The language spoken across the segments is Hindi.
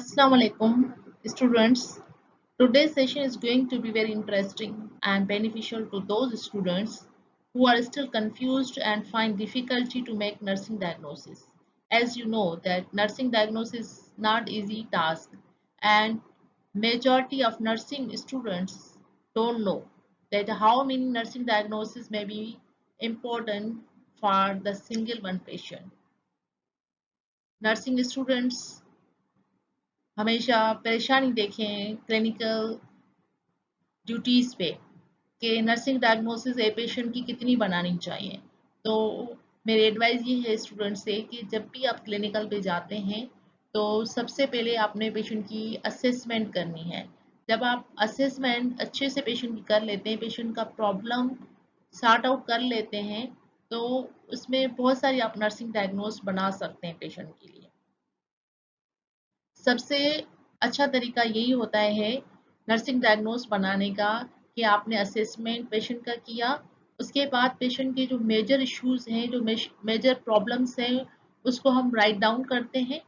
Assalamu alaikum, students. Today's session is going to be very interesting and beneficial to those students who are still confused and find difficulty to make nursing diagnosis. As you know that nursing diagnosis is not easy task, and majority of nursing students don't know that how many nursing diagnoses may be important for the single one patient. Nursing students हमेशा परेशानी देखें क्लिनिकल ड्यूटीज़ पे कि नर्सिंग डायग्नोसिस ए पेशेंट की कितनी बनानी चाहिए। तो मेरी एडवाइस ये है स्टूडेंट से कि जब भी आप क्लिनिकल पे जाते हैं तो सबसे पहले आपने पेशेंट की असेसमेंट करनी है। जब आप असेसमेंट अच्छे से पेशेंट की कर लेते हैं, पेशेंट का प्रॉब्लम सॉर्ट आउट कर लेते हैं, तो उसमें बहुत सारी आप नर्सिंग डायग्नोस बना सकते हैं पेशेंट के लिए। सबसे अच्छा तरीका यही होता है नर्सिंग डायग्नोस बनाने का कि आपने असेसमेंट पेशेंट का किया, उसके बाद पेशेंट के जो मेजर इश्यूज हैं, जो मेजर प्रॉब्लम्स हैं, उसको हम राइट डाउन करते हैं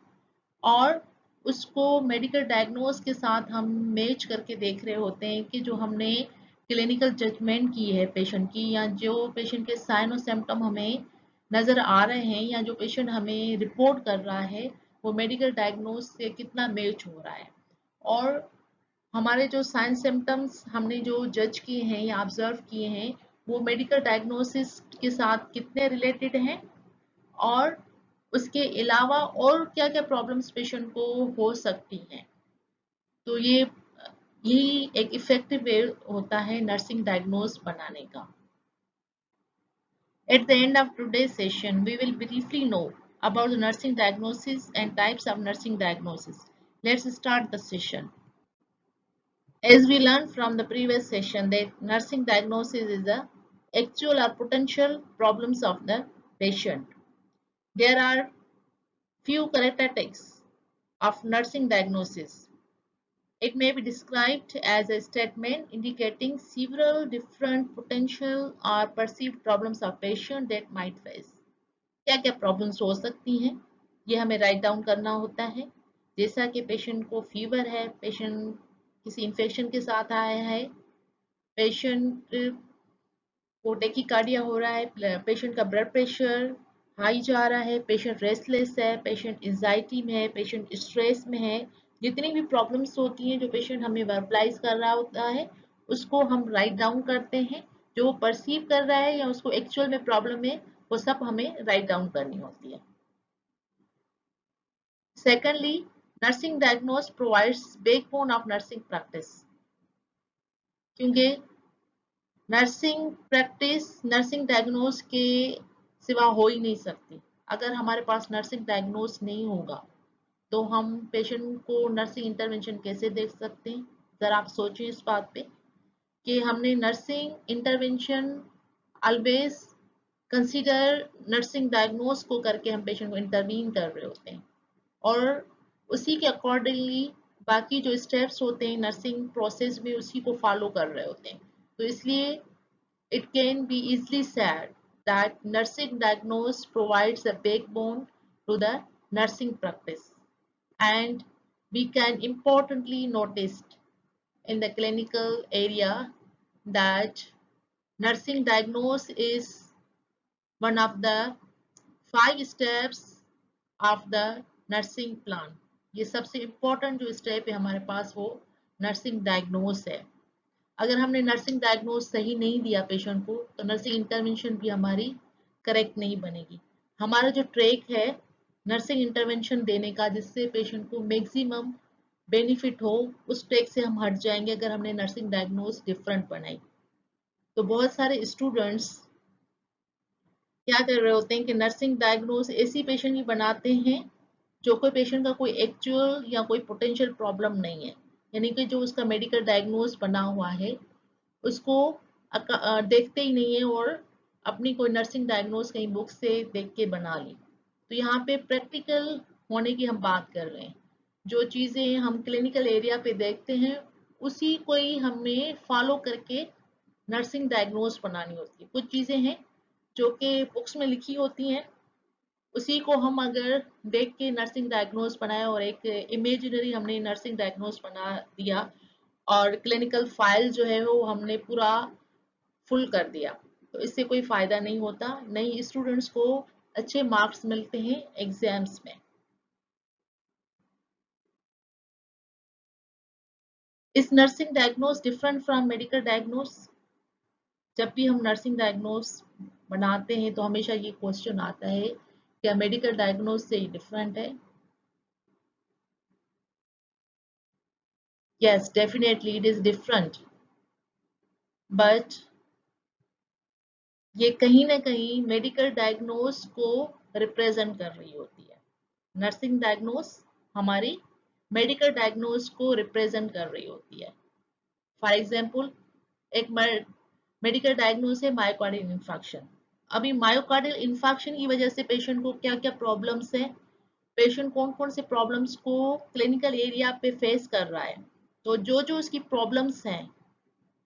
और उसको मेडिकल डायग्नोस के साथ हम मैच करके देख रहे होते हैं कि जो हमने क्लिनिकल जजमेंट की है पेशेंट की, या जो पेशेंट के साइन और सिम्टम हमें नज़र आ रहे हैं, या जो पेशेंट हमें रिपोर्ट कर रहा है वो मेडिकल डायग्नोस से कितना मैच हो रहा है, और हमारे जो साइन सिम्टम्स हमने जो जज किए हैं या ऑब्जर्व किए हैं वो मेडिकल डायग्नोसिस के साथ कितने रिलेटेड हैं, और उसके अलावा और क्या क्या प्रॉब्लम्स पेशेंट को हो सकती हैं। तो यही एक इफेक्टिव वे होता है नर्सिंग डायग्नोस बनाने का। At the end of today's session, we will briefly know about the nursing diagnosis and types of nursing diagnosis. Let's start the session. As we learned from the previous session that nursing diagnosis is the actual or potential problems of the patient. There are few characteristics of nursing diagnosis. It may be described as a statement indicating several different potential or perceived problems of patient that might face. क्या क्या प्रॉब्लम्स हो सकती हैं ये हमें राइट डाउन करना होता है। जैसा कि पेशेंट को फीवर है, पेशेंट किसी इन्फेक्शन के साथ आया है, पेशेंट को टेकिकार्डिया हो रहा है, पेशेंट का ब्लड प्रेशर हाई जा रहा है, पेशेंट रेस्टलेस है, पेशेंट एंजाइटी में है, पेशेंट स्ट्रेस में है। जितनी भी प्रॉब्लम्स होती हैं जो पेशेंट हमें वर्बलाइज कर रहा होता है उसको हम राइट डाउन करते हैं। जो वो परसीव कर रहा है या उसको एक्चुअल में प्रॉब्लम है वो सब हमें राइट डाउन करनी होती है। Secondly, nursing diagnosis provides backbone of nursing practice, क्योंकि नर्सिंग प्रैक्टिस नर्सिंग डायग्नोस के सिवा हो ही नहीं सकती। अगर हमारे पास नर्सिंग डायग्नोस नहीं होगा तो हम पेशेंट को नर्सिंग इंटरवेंशन कैसे देख सकते हैं। ज़रा आप सोचें इस बात पे कि हमने nursing intervention always consider nursing diagnose को करके हम पेशेंट को इंटरवीन कर रहे होते हैं, और उसी के अकॉर्डिंगली बाकी जो स्टेप्स होते हैं नर्सिंग प्रोसेस में उसी को फॉलो कर रहे होते हैं। तो इसलिए it can be easily said that nursing diagnosis provides a backbone to the nursing practice, and we can importantly notice in the clinical area that nursing diagnosis is one of the 5 steps of the nursing plan. ये सबसे इम्पोर्टेंट जो स्टेप है हमारे पास वो नर्सिंग डायग्नोस है। अगर हमने नर्सिंग डायग्नोस सही नहीं दिया पेशेंट को तो नर्सिंग इंटरवेंशन भी हमारी करेक्ट नहीं बनेगी। हमारा जो ट्रैक है नर्सिंग इंटरवेंशन देने का जिससे पेशेंट को मैक्सिमम बेनिफिट हो, उस ट्रैक से हम हट जाएंगे अगर हमने नर्सिंग डायग्नोस डिफरेंट बनाई। तो बहुत सारे स्टूडेंट्स क्या कर रहे होते हैं कि नर्सिंग डायग्नोस ऐसी पेशेंट की बनाते हैं जो कोई पेशेंट का कोई एक्चुअल या कोई पोटेंशियल प्रॉब्लम नहीं है, यानी कि जो उसका मेडिकल डायग्नोस बना हुआ है उसको देखते ही नहीं है और अपनी कोई नर्सिंग डायग्नोस कहीं बुक से देख के बना ली। तो यहाँ पे प्रैक्टिकल होने की हम बात कर रहे हैं। जो चीज़ें हम क्लिनिकल एरिया पे देखते हैं उसी को ही हमें फॉलो करके नर्सिंग डायग्नोस बनानी होती है। कुछ चीज़ें हैं जो कि बुक्स में लिखी होती हैं उसी को हम अगर देख के नर्सिंग डायग्नोस बनाए और एक इमेजिनरी हमने नर्सिंग डायग्नोस बना दिया और क्लिनिकल फाइल जो है वो हमने पूरा फुल कर दिया, तो इससे कोई फायदा नहीं होता, नहीं स्टूडेंट्स को अच्छे मार्क्स मिलते हैं एग्जाम्स में। Is nursing diagnose different from medical diagnose? जब भी हम नर्सिंग डायग्नोस बनाते हैं तो हमेशा ये क्वेश्चन आता है, क्या मेडिकल डायग्नोस से डिफरेंट है? Yes, definitely it is different, but ये कहीं ना कहीं मेडिकल डायग्नोस को रिप्रेजेंट कर रही होती है। नर्सिंग डायग्नोस हमारी मेडिकल डायग्नोस को रिप्रेजेंट कर रही होती है। फॉर एग्जांपल, एक मेडिकल डायग्नोस है मायोकार्डियल इन्फेक्शन। अभी मायोकार्डियल इन्फेक्शन की वजह से पेशेंट को क्या क्या प्रॉब्लम्स है, पेशेंट कौन कौन से प्रॉब्लम्स को क्लिनिकल एरिया पे फेस कर रहा है, तो जो जो उसकी प्रॉब्लम्स हैं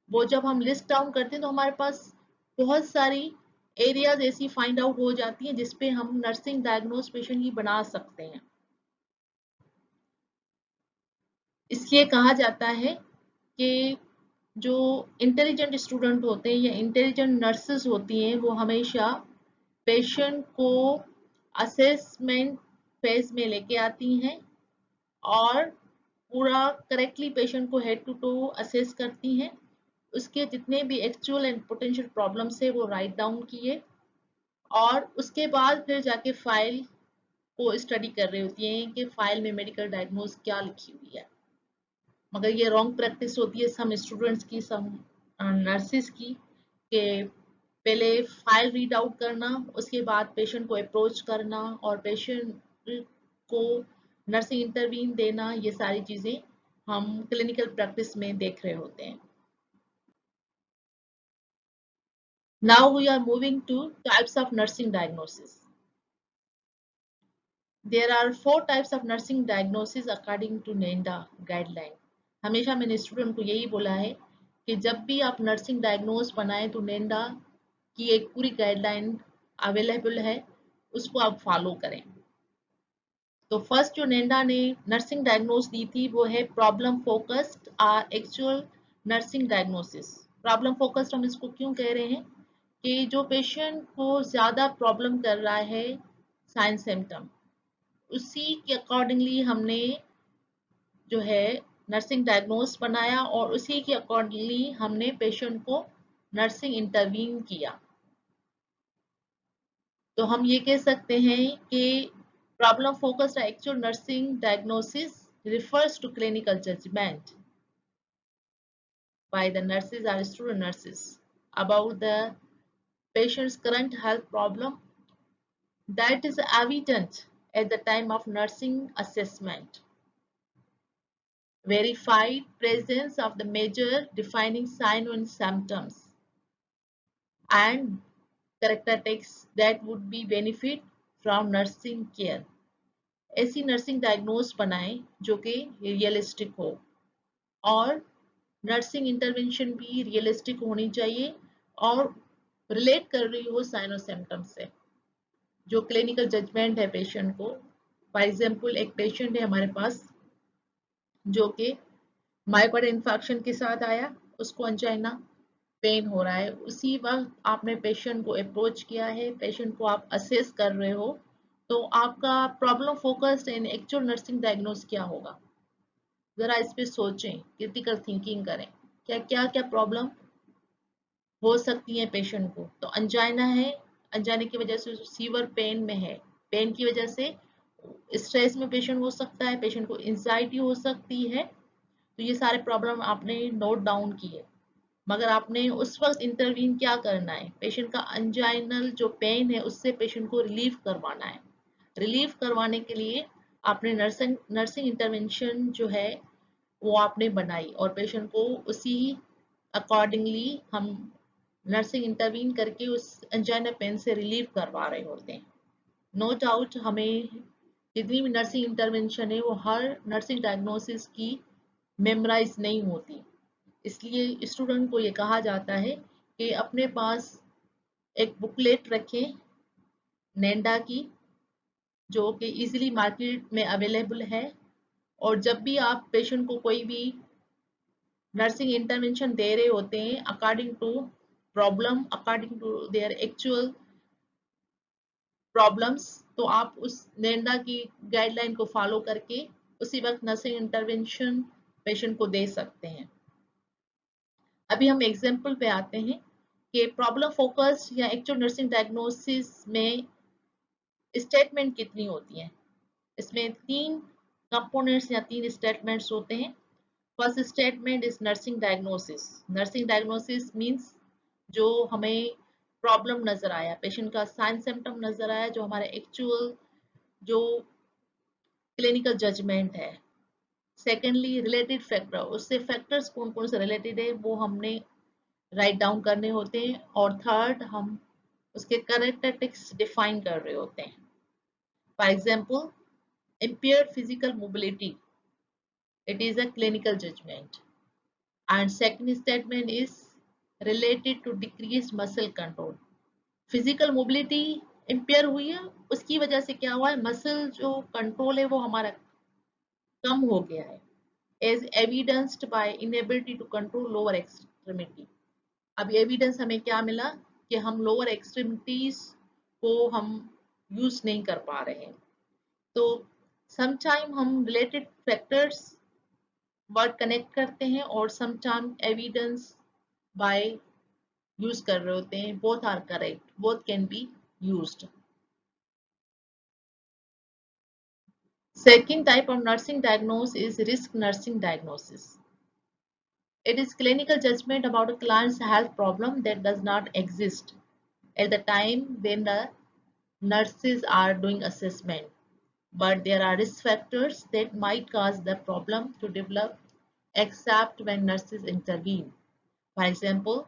वो जब हम लिस्ट डाउन करते हैं तो हमारे पास बहुत सारी एरियाज ऐसी फाइंड आउट हो जाती हैं जिसपे हम नर्सिंग डायग्नोस पेशेंट की बना सकते हैं। इसलिए कहा जाता है कि जो इंटेलिजेंट स्टूडेंट होते हैं या इंटेलिजेंट नर्सेस होती हैं वो हमेशा पेशेंट को असेसमेंट फेज में लेके आती हैं और पूरा करेक्टली पेशेंट को हेड टू टू असेस करती हैं, उसके जितने भी एक्चुअल एंड पोटेंशियल प्रॉब्लम्स है वो राइट डाउन किए और उसके बाद फिर जाके फाइल को स्टडी कर रही होती हैं कि फाइल में मेडिकल डायग्नोस क्या लिखी हुई है। मगर ये रॉन्ग प्रैक्टिस होती है सम स्टूडेंट्स की, सम नर्सिस की, कि पहले फाइल रीड आउट करना, उसके बाद पेशेंट को अप्रोच करना और पेशेंट को नर्सिंग इंटरवीन देना, ये सारी चीज़ें हम क्लिनिकल प्रैक्टिस में देख रहे होते हैं। Now we are moving to types of nursing diagnosis. There are 4 types of nursing diagnosis according to NENDA guideline. हमेशा मैंने स्टूडेंट को यही बोला है कि जब भी आप नर्सिंग डायग्नोस बनाएं तो नेंडा की एक पूरी गाइडलाइन अवेलेबल है, उसको आप फॉलो करें। तो फर्स्ट जो नेंडा ने नर्सिंग डायग्नोस दी थी वो है प्रॉब्लम फोकस्ड और actual nursing diagnosis. Problem focused हम इसको क्यों कह रहे हैं कि जो पेशेंट को ज़्यादा प्रॉब्लम कर रहा है साइन सिम्टम, उसी के अकॉर्डिंगली हमने जो है नर्सिंग डायग्नोस बनाया और उसी के अकॉर्डिंगली हमने पेशेंट को नर्सिंग इंटरवीन किया। तो हम ये कह सकते हैं कि problem focused actual nursing diagnosis refers to clinical judgment by the nurses or student nurses about the patient's current health problem that is evident at the time of nursing assessment. Verified presence of the major defining signs and symptoms and characteristics that would be benefit from nursing care. ऐसी नर्सिंग डायग्नोस बनाएं जो कि रियलिस्टिक हो और नर्सिंग इंटरवेंशन भी रियलिस्टिक होनी चाहिए और रिलेट कर रही हो साइन और सिम्टम्स से, जो क्लिनिकल जजमेंट है पेशेंट को। फॉर एग्जांपल, एक पेशेंट है हमारे पास जो कि मायोकार्डियल इन्फेक्शन के साथ आया, उसको अंजाइना पेन हो रहा है, उसी वक्त आपने पेशेंट को अप्रोच किया है, पेशेंट को आप असेस कर रहे हो, तो आपका problem focused in actual nursing diagnose क्या होगा? जरा इस पे सोचें, क्रिटिकल थिंकिंग करें, क्या क्या क्या प्रॉब्लम हो सकती है पेशेंट को। तो अंजाइना है, अंजाइना की वजह से सीवर पेन में है, पेन की वजह से स्ट्रेस में पेशेंट हो सकता है, पेशेंट को एंजाइटी हो सकती है, तो ये सारे प्रॉब्लम आपने नोट डाउन किए। मगर आपने उस वक्त इंटरवीन क्या करना है, पेशेंट का अंजाइनल जो पेन है उससे पेशेंट को रिलीफ करवाना है। रिलीफ करवाने के लिए आपने नर्सिंग इंटरवेंशन जो है वो आपने बनाई और पेशेंट को उसी अकॉर्डिंगली हम नर्सिंग इंटरवीन करके उस अंजाइना पेन से रिलीव करवा रहे होते हैं। नो डाउट हमें जितनी भी नर्सिंग इंटरवेंशन है वो हर नर्सिंग डायग्नोसिस की मेमोराइज नहीं होती, इसलिए स्टूडेंट को ये कहा जाता है कि अपने पास एक बुकलेट रखें नेंडा की, जो कि इजीली मार्केट में अवेलेबल है। और जब भी आप पेशेंट को कोई भी नर्सिंग इंटरवेंशन दे रहे होते हैं according to problem, according to their actual problems, तो आप उस निर्णय की गाइडलाइन को फॉलो करके उसी वक्त नर्सिंग इंटरवेंशन पेशेंट को दे सकते हैं। अभी हम एग्जाम्पल पे आते हैं कि प्रॉब्लम फोकस या एक्चुअल नर्सिंग डायग्नोसिस में स्टेटमेंट कितनी होती है। इसमें 3 कंपोनेंट्स या 3 स्टेटमेंट्स होते हैं। First statement is nursing diagnosis. Nursing diagnosis means जो हमें प्रॉब्लम नजर आया, पेशेंट का साइन सिम्टम नजर आया, जो हमारे एक्चुअल जो क्लिनिकल जजमेंट है। सेकेंडली रिलेटेड फैक्टर, उससे फैक्टर्स कौन कौन से रिलेटेड है वो हमने राइट डाउन करने होते हैं। और थर्ड, हम उसके कैरेक्टरिस्टिक्स डिफाइन कर रहे होते हैं। For example, impaired physical mobility, it is a clinical judgment. And second statement is related to decreased muscle control. Physical mobility empire हुई है, उसकी वजह से क्या हुआ है, मसल जो कंट्रोल है वो हमारा कम हो गया है, as evidenced by inability to control lower extremity. अब एविडेंस हमें क्या मिला कि हम लोअर एक्सट्रीमिटीज को हम यूज नहीं कर पा रहे हैं। तो समटाइम हम रिलेटेड फैक्टर्स वर्ड कनेक्ट करते हैं और समटाइम एविडेंस बाय यूज कर रहे होते हैं। Both are correct, both can be used. Second type of nursing diagnosis is risk nursing diagnosis. It is clinical judgment about a client's health problem that does not exist at the time when the nurses are doing assessment, but there are risk factors that might cause the problem to develop except when nurses intervene. For example,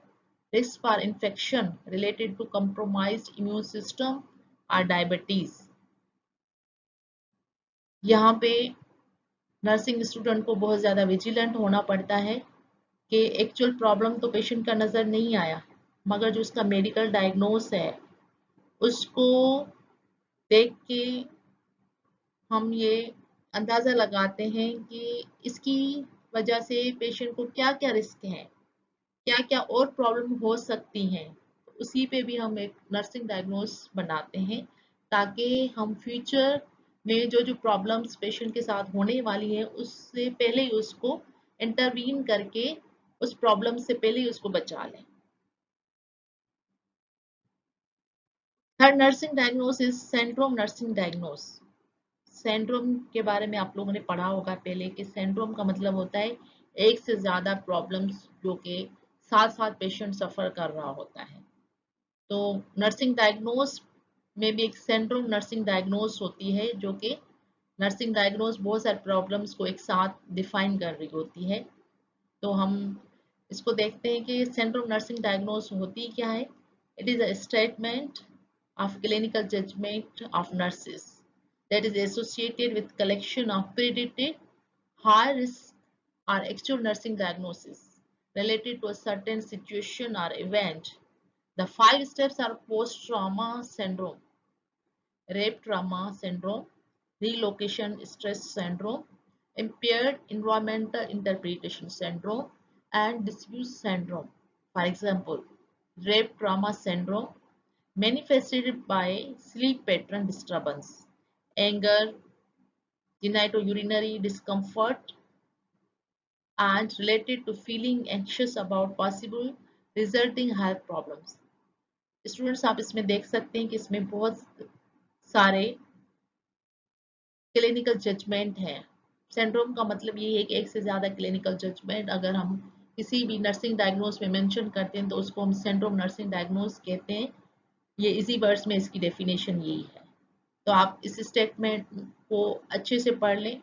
risk for infection related to compromised immune system or diabetes. यहाँ पे नर्सिंग स्टूडेंट को बहुत ज़्यादा विजिलेंट होना पड़ता है कि एक्चुअल प्रॉब्लम तो पेशेंट का नज़र नहीं आया, मगर जो उसका मेडिकल डायग्नोस है उसको देख के हम ये अंदाज़ा लगाते हैं कि इसकी वजह से पेशेंट को क्या क्या रिस्क हैं, क्या क्या और प्रॉब्लम हो सकती हैं। उसी पे भी हम एक नर्सिंग डायग्नोस बनाते हैं ताकि हम फ्यूचर में जो जो प्रॉब्लम्स पेशेंट के साथ होने वाली हैं उससे पहले ही उसको इंटरवीन करके उस प्रॉब्लम से पहले ही उसको बचा लें। Third nursing diagnosis syndrome nursing diagnose. Syndrome के बारे में आप लोगों ने पढ़ा होगा पहले कि सेंड्रोम का मतलब होता है एक से ज़्यादा प्रॉब्लम्स जो कि साथ साथ पेशेंट सफ़र कर रहा होता है। तो नर्सिंग डायग्नोस में भी एक सेंड्रोम नर्सिंग डायग्नोस होती है जो कि नर्सिंग डायग्नोस बहुत सारे प्रॉब्लम्स को एक साथ डिफाइन कर रही होती है। तो हम इसको देखते हैं कि सेंड्रोम नर्सिंग डायग्नोस होती क्या है। It is a statement of clinical judgment of nurses that is associated with collection of predicted high risk or actual nursing diagnosis related to a certain situation or event. The 5 steps are post-trauma syndrome, rape trauma syndrome, relocation stress syndrome, impaired environmental interpretation syndrome, and diffuse syndrome. For example, rape trauma syndrome manifested by sleep pattern disturbance, anger, genitourinary discomfort, and related to feeling anxious about possible resulting health problems. Students आप इसमें देख सकते हैं कि इसमें बहुत सारे क्लिनिकल जजमेंट हैं। सिंड्रोम का मतलब ये है कि एक से ज़्यादा क्लिनिकल जजमेंट अगर हम किसी भी नर्सिंग डायग्नोस में मेंशन करते हैं तो उसको हम सिंड्रोम नर्सिंग डायग्नोस कहते हैं। ये इजी वर्ड्स में इसकी डेफिनेशन यही है। तो आप इस स्टेटमेंट को अच्छे से पढ़ लें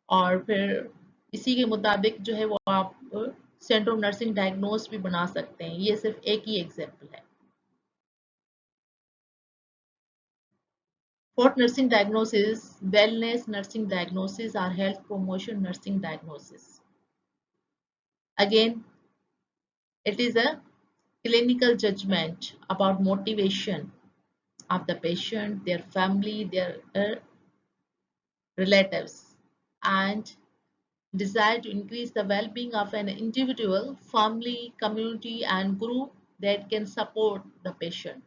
और फिर इसी के मुताबिक जो है वो आप सिंड्रोम नर्सिंग डायग्नोस भी बना सकते हैं। ये सिर्फ एक ही एग्जाम्पल है। Fourth nursing diagnosis, wellness nursing diagnosis or health promotion nursing diagnosis. Again, it is a clinical judgment about motivation of the patient, their family, their relatives, and desire to increase the well-being of an individual, family, community, and group that can support the patient.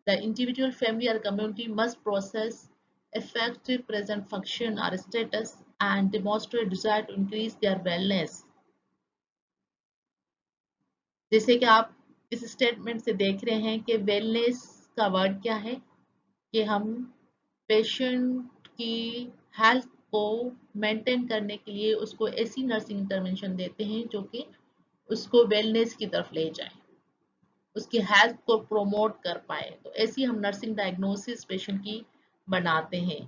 The individual, family, or community must process effective present function or status and demonstrate desire to increase their wellness. जैसे कि आप इस स्टेटमेंट से देख रहे हैं कि वेलनेस का वर्ड क्या है कि हम पेशेंट की हेल्थ को मेंटेन करने के लिए उसको ऐसी नर्सिंग इंटरवेंशन देते हैं जो कि उसको वेलनेस की तरफ ले जाए, उसकी हेल्थ को प्रोमोट कर पाए। तो ऐसी हम नर्सिंग डायग्नोसिस पेशेंट की बनाते हैं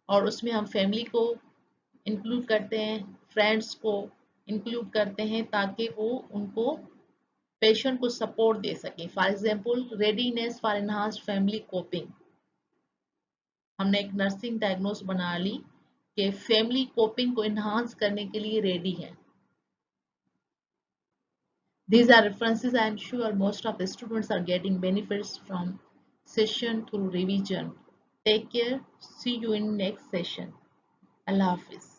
और उसमें हम फैमिली को इंक्लूड करते हैं, फ्रेंड्स को इंक्लूड करते हैं ताकि वो उनको पेशेंट को सपोर्ट दे सके। For example, readiness for enhanced family coping, हमने एक नर्सिंग डायग्नोस बना ली कि फैमिली कोपिंग को इन्हांस करने के लिए रेडी है। These are references. I am sure most of the students are getting benefits from session through revision. Take care. See you in next session. Allah Hafiz.